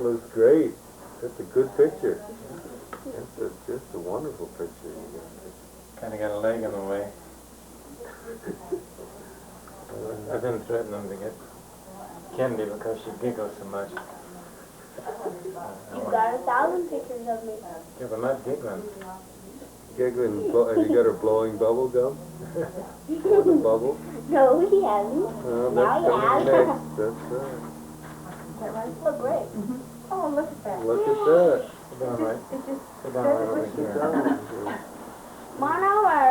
looks great. That's a good picture. That's just a wonderful picture. Kind of got a leg in the way. I didn't threaten them to get candy because she giggles so much. You've got 1,000 pictures of me. Yeah, but not giggling. Giggling, have you got her blowing bubble gum? The bubble? No, he hasn't. Well, Now that's he coming has. next. That's right. Is that right? Oh, great. Oh, look at that. Look at that. Sit down right. It just Sit down right over Sit here. down. Come on over.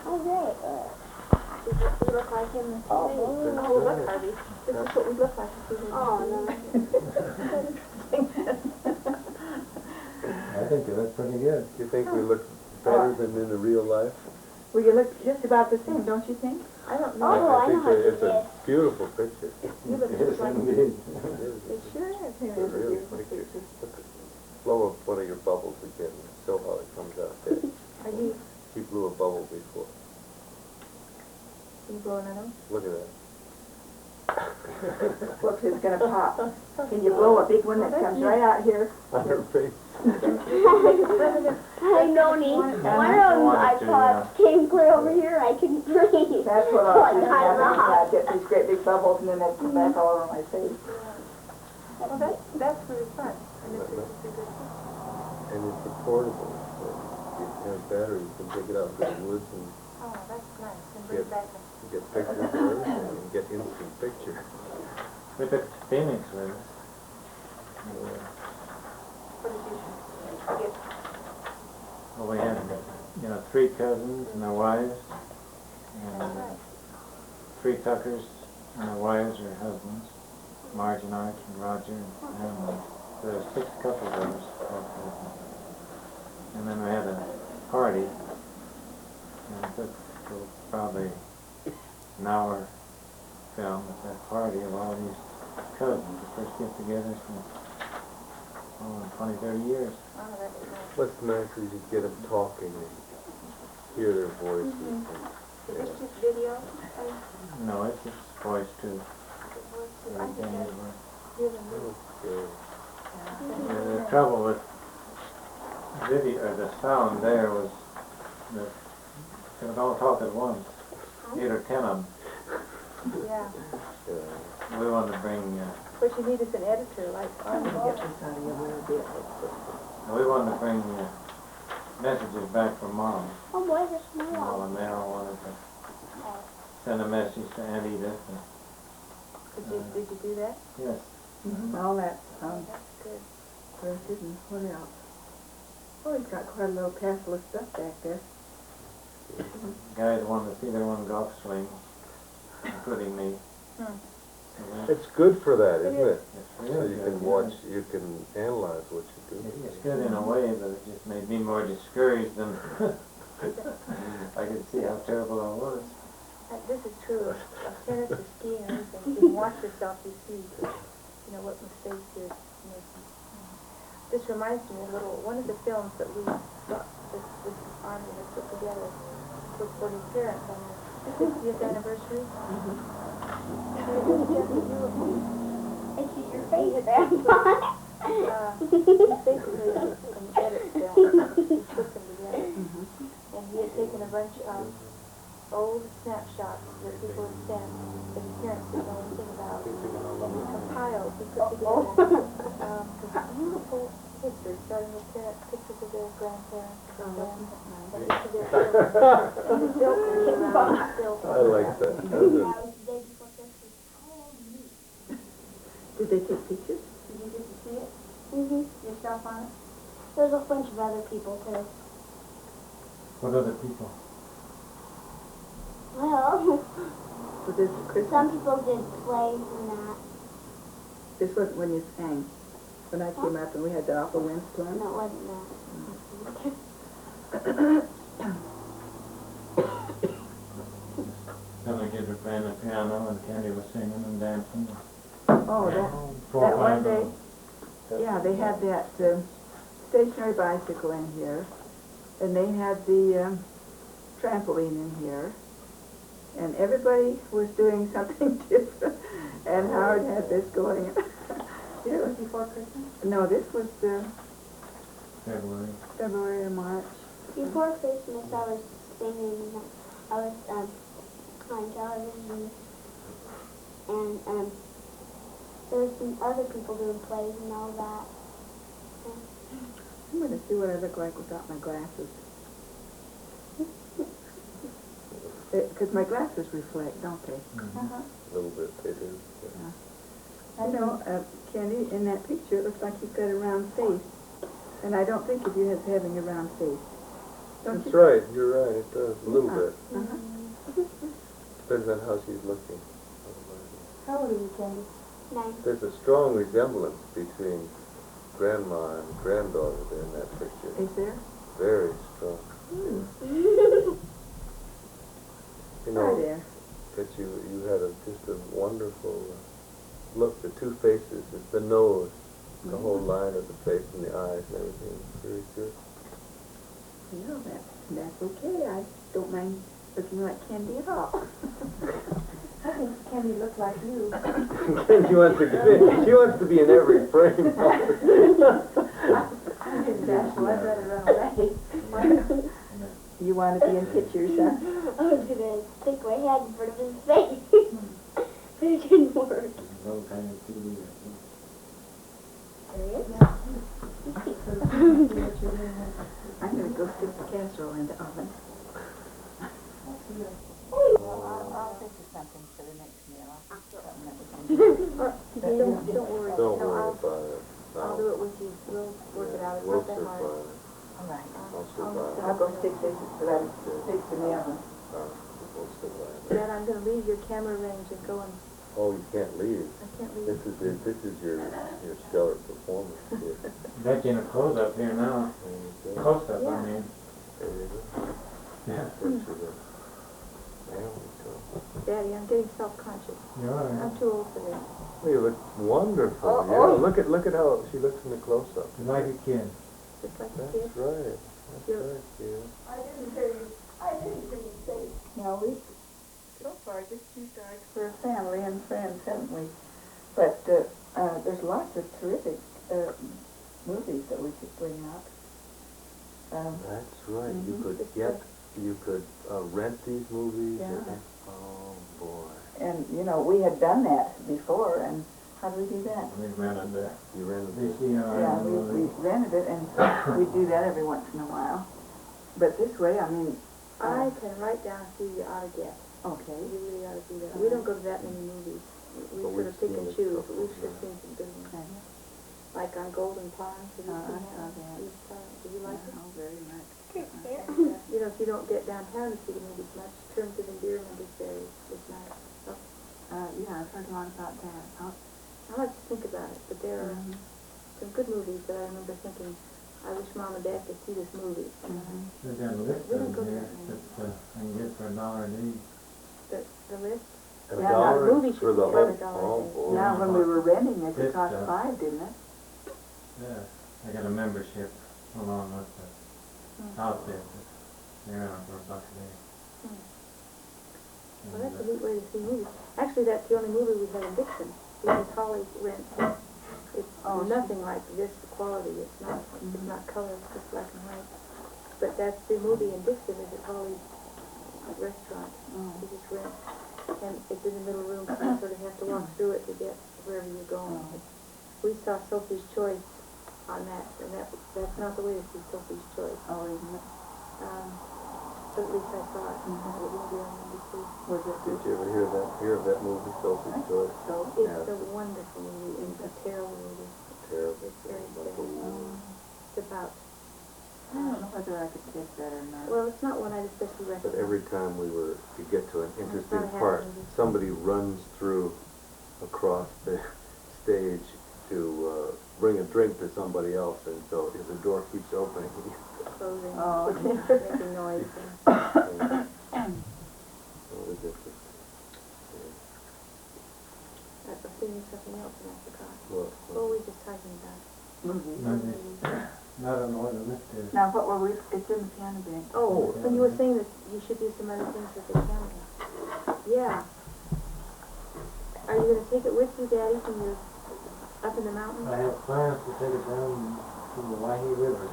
Oh, great. We look like him in the TV. Oh, look, Harvey. This is what we look like if we were Oh, no. I think you look pretty good. Do you think we look better than in the real life? Well, you look just about the same, don't you think? I don't know. Oh, I know think how you it's a beautiful picture. You look just like indeed. it sure is. It's a real picture. Look at the flow of one of your bubbles again. So how it comes out there. Are you She blew a bubble before. blowing it out? Look at that. Look, it's gonna pop. Can you blow a big one that comes right out here? On her face. I know, Niece. One of them I thought came clear over here. I couldn't breathe. That's what So I I got I rocked. get these great big bubbles and then they come back all over my face. Well, that's really fun. And it's a good fun. And it's a portable. So it has battery. You can take it out to the woods and Oh, that's nice. And bring it back. get pictures of everything and get instant picture. We took Phoenix with us. What did you get? Well, we had, 3 cousins and their wives, and 3 Tuckers and their wives or husbands, Marge and Arch and Roger and Emily. So there were 6 couples of us. And then we had a party, and it took probably an hour film at that party of all these cousins, the first get-togethers from 20, 30 years. Oh, that is nice. What's nice is you get them talking and hear their voices. Is this just video? No, it's just voice too. I think that's really neat. The trouble with video, or the sound there was that they would all talk at once, 8 or 10 of them. Yeah. We wanted to bring, What you need is an editor like Arnie. we wanted to bring messages back from Mom. Oh, boy, there's more. Mom and Meryl wanted to send a message to Aunt Edith. Did you do that? Yes. All that, That's good. where didn't, what else? Oh, he's got quite a little castle of stuff back there. Guys wanted to see their one golf swing, including me. It's good for that, isn't it? It's So really you good, can watch, you can analyze what you do. It's good in a way, but it just made me more discouraged than I could see how terrible I was. This is true of tennis or skiing or anything. If you watch yourself, you see, what mistakes you're making. This reminds me a little, one of the films that we got, this Army has put together was for his parents on their 50th anniversary. I see your face, Grandma. He's basically an edit film. He put them together. And he had taken a bunch of old snapshots that people had sent that his parents didn't know anything about. And he compiled, he put together this beautiful pictures, starting with pictures of their grandparents and their friends, and each of their children. I like that. Did they take pictures? Did you get to see it? Yourself on it? There's a bunch of other people, too. What other people? Well, Was this Christmas? some people did plays and that. This wasn't when you sang. When I came up and we had the awful windstorm. No, it wasn't that. Then I was playing the piano and Candy was singing and dancing. Oh, that one five day. of them. Yeah, they had that stationary bicycle in here. And they had the trampoline in here. And everybody was doing something different. And Howard had this going. It was before Christmas? No, this was February. February or March. Before Christmas, I was singing, I was on television, and there was some other people doing plays and all that. I'm going to see what I look like without my glasses. Because my glasses reflect, don't they? Uh-huh. A little bit, they do. Yeah. You know, Candy, in that picture, it looks like you've got a round face. And I don't think of you as having a round face. Don't That's you? right, you're right, it does, a little bit. Uh-huh. Depends on how she's looking. How old are you, Candy? 9. There's a strong resemblance between grandma and granddaughter there in that picture. Is there? Very strong. You Hi know, there. that you had just a wonderful look, the two faces, the nose, the whole line of the face and the eyes and everything. Very good. You know, that's okay. I don't mind looking like Candy at all. I think Candy looked like you. she wants to be in every frame. I didn't dash, so I'd rather run away. You want to be in pictures, huh? I was gonna stick my hand in front of his face. But it didn't work. No kind of TV. There he is. I'm going to go stick the casserole in the oven. I'll think of something for the next meal. Something that we can do. Don't worry. Don't No, worry I'll about it. I'll do it with you. We'll work it out. It's We'll not that hard. survive. All right. I'll survive. I'll go stick this sticks in the oven. We'll survive. Dad, I'm gonna leave your camera range and go and, Oh, you can't leave. I can't leave. This is your stellar performance here. Bet you in a close-up here now. There you go. Close-up, Yeah. I mean. There you go. Yeah. There you go. There we go. Daddy, I'm getting self-conscious. You are. I'm too old for this. Oh, you look wonderful. Oh, Yeah, oh. look at how she looks in the close-up. You're like a kid. Just like a That's kid. right. That's Yeah. right, yeah. No, we so far just used ours for family and friends, haven't we? But there's lots of terrific movies that we could bring out. That's right. You Mhm. could you could rent these movies. Yeah. Oh boy. And, you know, we had done that before, and how do we do that? We rented the You rented this. VCR. Yeah, we rented it, and we do that every once in a while. But this way, I mean, I can write down who you ought to get. okay. You really ought to do that. We don't go to that many movies. We But sort we've of pick seen and a choose, but couple, we should have yeah. seen some good ones. Okay. Like on Golden Pond, have you I seen saw that. You saw it. Did you like it? Oh, very much. You know, if you don't get downtown to see the movies much, Terms of Endearment is very, is nice. So, Yeah, I've heard a lot about that. Oh, I like to think about it, but there are mhm, some good movies that I remember thinking, I wish Mom and Dad could see this movie. mhm. There's got a list We of don't go them here there. that I can get for $1 each. The list? A Yeah, dollar that movie for should the be whole. $100, Oh I think. boy. Now, when we were renting it, This it cost stuff. $5, didn't it? Yeah, I got a membership along with the outfit. They're on for $1 a day. Well, that's a neat way to see movies. Actually, that's the only movie we have in Dixon. Because Holly rents. It's Oh, nothing like this quality. It's not color, it's just black and white. But that's the movie in Dixon is at Holly's restaurant. You just rent. And it's in the middle room, so you sort of have to walk through it to get wherever you're going. We saw Sophie's Choice on that, and that's not the way to see Sophie's Choice. Oh, isn't it? But at least I saw it. It won't be on NBC. Was it Did you ever hear of that movie, Sophie's Choice? so? It's a wonderful movie. It's a terrible movie. Terrible. It's very sad. It's about, I don't know whether I could take that or not. well, it's not one I'd especially But recommend. every time we get to an interesting not a part, happy movie. somebody runs through across the stage to bring a drink to somebody else, and so if the door keeps opening, Closing, Oh. making noise. what is it? I was thinking something else and I forgot. What What were we just talking about? Movies. Movies. I don't know what the list is. Now, what were we, it's in the piano bank. Oh, when you were saying that you should do some other things with the camera. Yeah. Are you gonna take it with you, Daddy, when you're Up in the mountains? I have plans to take it down to the Waihe River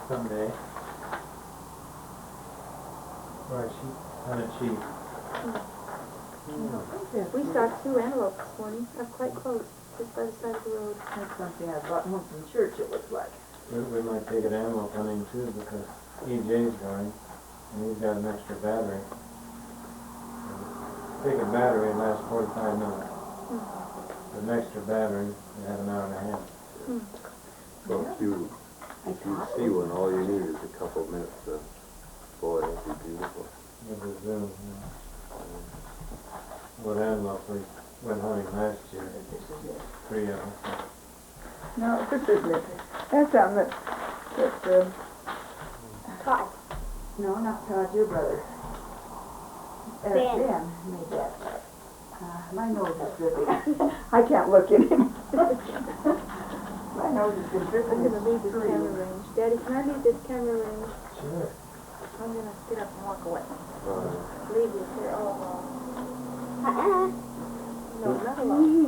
someday. For a sheep, on a sheep. We saw 2 antelope this morning, up quite close, just by the side of the road. That's something I brought home from church, it looks like. We might take it antelope hunting too, because EJ's going, and he's got an extra battery. Take a battery, it lasts 45 minutes. With an extra battery, you have an hour and a half. Well, if you see one, all you need is a couple of minutes to, boy, that'd be beautiful. With the zoom, What antelope we went hunting last year, 3 of them. No, this isn't it. That's on the, Todd. no, not Todd, your brother. Ben. Ben made that. My nose is dripping. I can't look at him. My nose has been dripping. I'm gonna leave this camera range. Daddy, can I leave this camera range? Sure. I'm gonna get up and walk away. Uh, Leave this here all alone. No, not alone.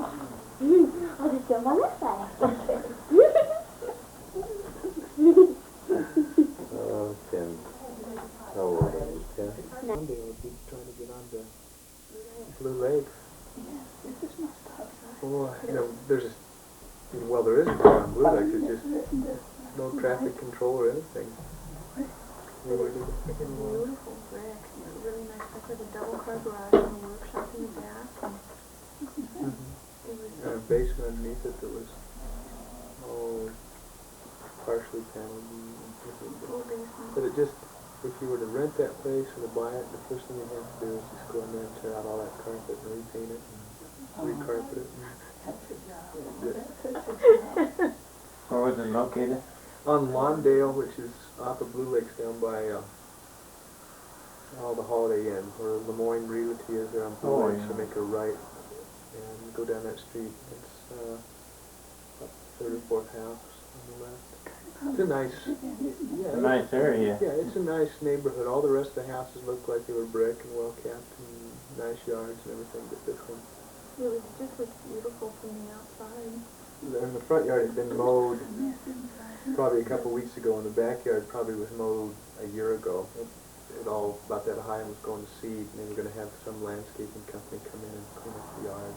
I'll just jump on this side. Tim, how old are you, Tim? Monday we'll be trying to get on to Blue Lakes. Boy, you know, there's just, well, there isn't one on Blue Lakes, it's just no traffic control or anything. It's a beautiful brick. It's really nice. Like with a double car garage and a workshop in the back. And it was And a basement underneath it that was, partially paneled and full basement. but it just, if you were to rent that place or to buy it, the first thing you have to do is just go in there and tear out all that carpet and repaint it and recarpet it. Where was it located? On Lawndale, which is off of Blue Lakes down by the Holiday Inn, where Lemoyne Realty is there on Blue Oh, Lakes. yeah. You make a right and go down that street. It's about the third or fourth house on the left. It's a nice, It's a nice area. yeah, it's a nice neighborhood. All the rest of the houses look like they were brick and well kept and nice yards and everything, but this one, It just looks beautiful from the outside. and the front yard had been mowed probably a couple weeks ago, and the backyard probably was mowed a year ago. It all about that high and was going to seed, and they were going to have some landscaping company come in and clean up the yard.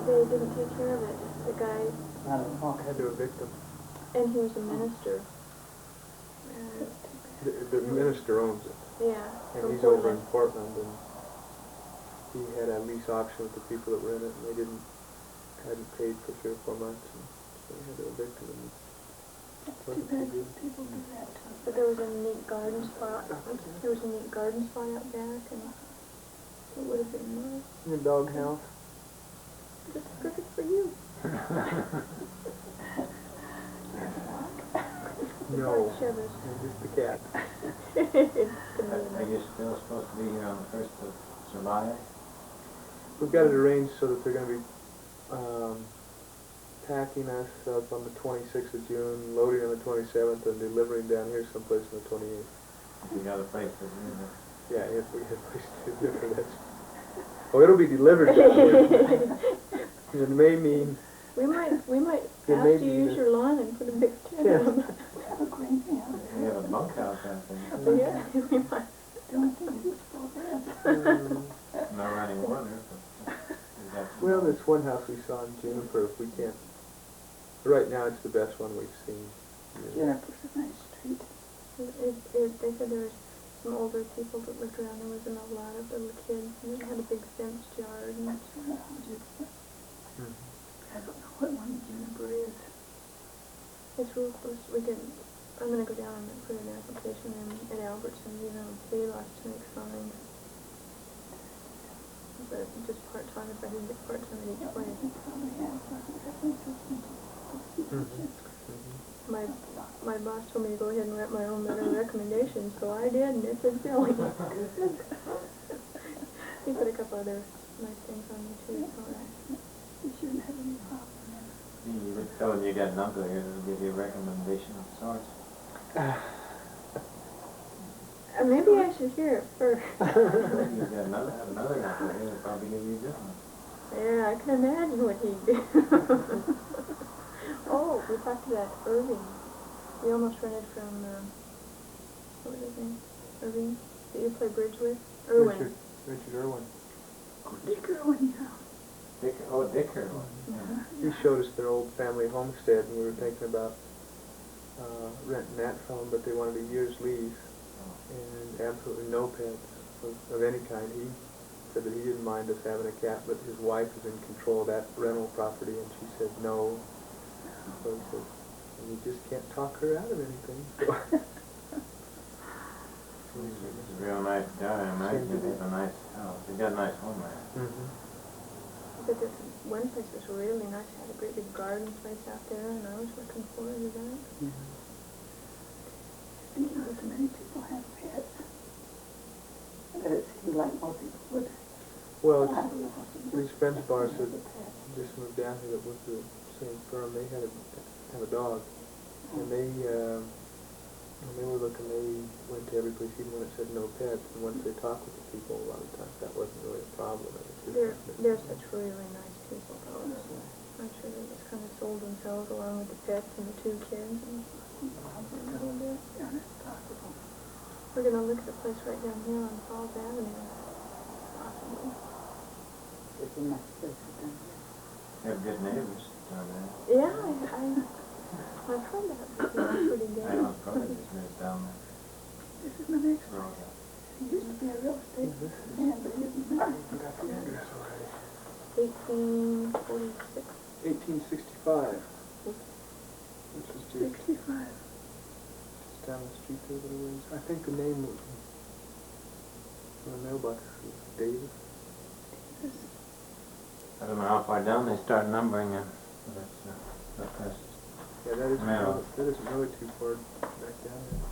They didn't take care of it. The guy, Had to evict them. and he was a minister. And, The minister owns it, yeah. and from he's over in Portland. Portland, and he had a lease option with the people that were in it, and they hadn't paid for 3 or 4 months, and so they had to evict them. And it wasn't too good. But there was a neat garden spot. There was a neat garden spot out back, and it would have been nice. In the doghouse. Just perfect for you. No, Shivers. just the cat. Are you still supposed to be here on the 1st of July? We've got it arranged so that they're going to be packing us up on the 26th of June, loading on the 27th, and delivering down here someplace on the 28th. You got a place to live. Yeah, if we have a place to deliver that. Oh, it'll be delivered down here. It may mean We might It may ask to be use that- your lawn and put a big tent Yeah. on. We have a bunkhouse out there. Yeah, we might. No running water. But we got some- well, this one house we saw in Juniper, if we can't. Right now, it's the best one we've seen. Juniper's a nice street. They said there was some older people that lived around. There wasn't a lot of little kids, and it had a big fenced yard. And I don't know what one Juniper is. it's real close. I'm gonna go down and put an application in at Albertsons. You know, they lost to make signs. But just part-time, if I didn't get part-time at each place. My boss told me to go ahead and write my own letter of recommendation, so I did, and it said Billy. He put a couple other nice things on me too, so You shouldn't have any problem. You would tell him you got an uncle here that'll give you a recommendation of sorts. maybe I should hear it first. You've got another uncle here that'll probably give you a good one. Yeah, I can imagine what he'd do. Oh, we talked to that Irving. We almost rented from, what was his name? Irving? That you play bridge with? Irwin. Richard Irwin. Dick Irwin, yeah. Dick Irwin. He showed us their old family homestead, and we were thinking about renting that from them, but they wanted a year's lease and absolutely no pets of any kind. He said that he didn't mind us having a cat, but his wife is in control of that rental property, and she said no. So he said, you just can't talk her out of anything. So. He's a real nice guy. I imagine he has a nice house. He got a nice home there. But this one place was really nice. It had a great big garden place out there, and I was looking forward to that. And you know, so many people have pets. But it seems like most people would. Well, I don't know what to do. these friends of ours Have that a pet. just moved down here that worked for the same firm, they had have a dog, and they when they were looking, they went to every place, even when it said no pets, and once they talked with the people, a lot of times that wasn't really a problem. It was just They're such really nice people, though. I'm sure they just kind of sold themselves along with the pets and the 2 kids. And a little bit. Yeah, that's possible. We're going to look at a place right down here on Falls Avenue. Possibly. There's a nice place down there. They have good neighbors down there. Yeah, I've heard that. It's pretty good. I know probably just moved down there. This is my next Road place. up. He used to be a real estate man, but he isn't now. I got the address already. 1846. 1865. Which is just 65. down the street there a little ways. I think the name was on the mailbox was Davis. I don't know how far down they start numbering it. That's Yeah, that isn't Mail. that isn't really too far back down there.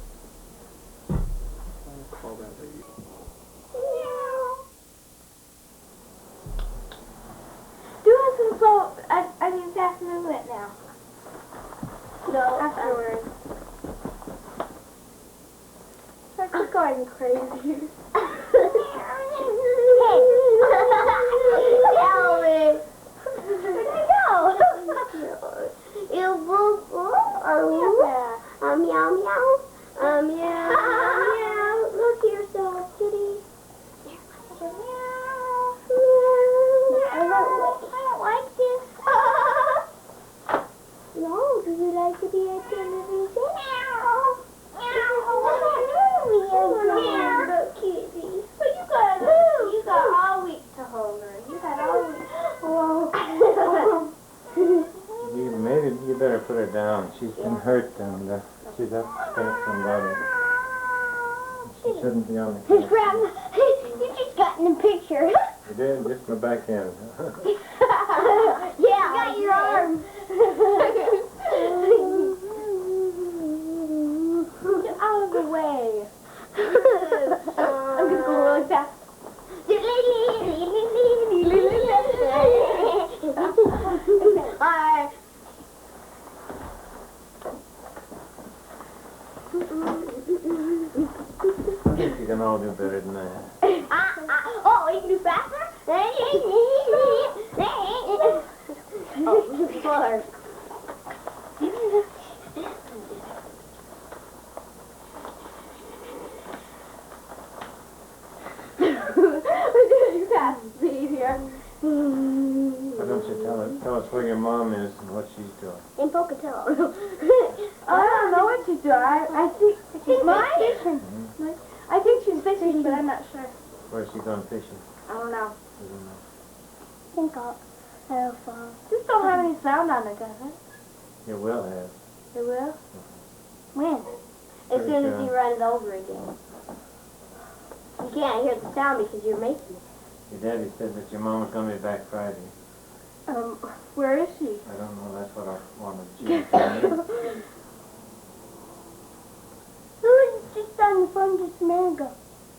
I'll call that lady. Do us some slow, I mean fast movement now. No, afterwards. Like you're going crazy. Elvis. Where'd you go? You boo boo or meow meow. Meow meow. Look to yourself, kitty. I don't like this. No, do you like to be a television? Meow, kitty. But you got all week to hold her. You got all week. Maybe you better put her down. She's been hurt and she's up to spank somebody. She shouldn't be on the His camera. grandma, you just got in the picture. You did? Just go back in. Yeah, got your arm. Get out of the way. I'm gonna go really fast. I think you can all do better than that. Oh, you can do faster? Oh, slower. We're doing fast speed here. Why don't you tell us where your mom is and what she's doing? In Pocatello. I don't know what she's doing. I think she's fishing. I think she's fishing, but I'm not sure. Where's she gone fishing? I don't know. You don't know. I think I'll fall. This don't have any sound on it, does it? You will have. It will? When? As soon as you run it over again. You can't hear the sound because you're making it. Your daddy said that your mom was going to be back Friday. Where is she? I don't know. That's what I wanted you to tell me. Who was just on the phone just a minute ago?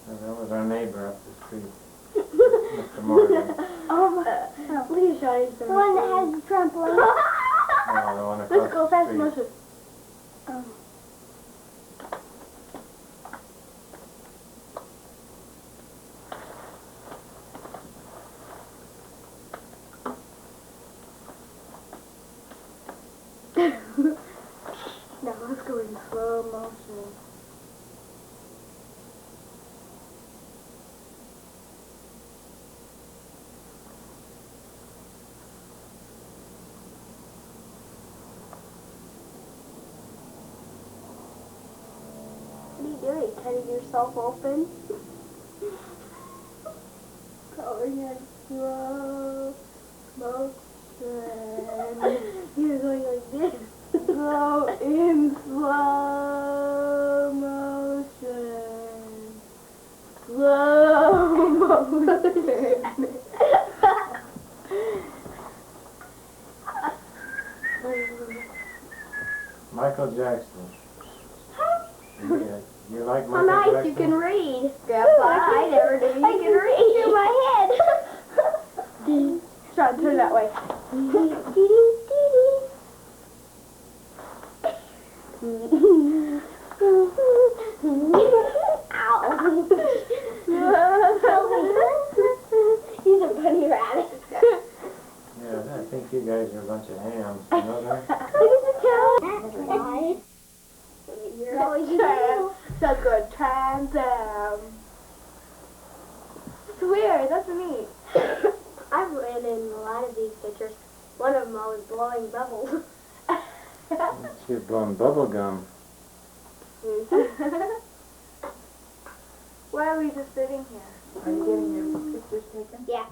That was our neighbor up the street, Mr. Morgan. Please show us the one that has the trampoline. No, the one across Let's go the fast, street. Melissa. Now let's go in slow motion. What are you doing? Cutting yourself open? Going in slow motion. You're going like this. Go in slow motion. Slow motion. Michael Jackson. You like How Michael nice Jackson? you can read. Grandpa, I never knew you could read. Through my head. Try to turn that way. He's a bunny rabbit. Yeah, I think you guys are a bunch of hams. You know that? You're always trying. So good. Trans It's weird. That's neat. I've ran in a lot of these pictures. One of them I was blowing bubbles. She's blowing bubble gum. Why are we just sitting here? Are you getting your pictures taken? Yeah.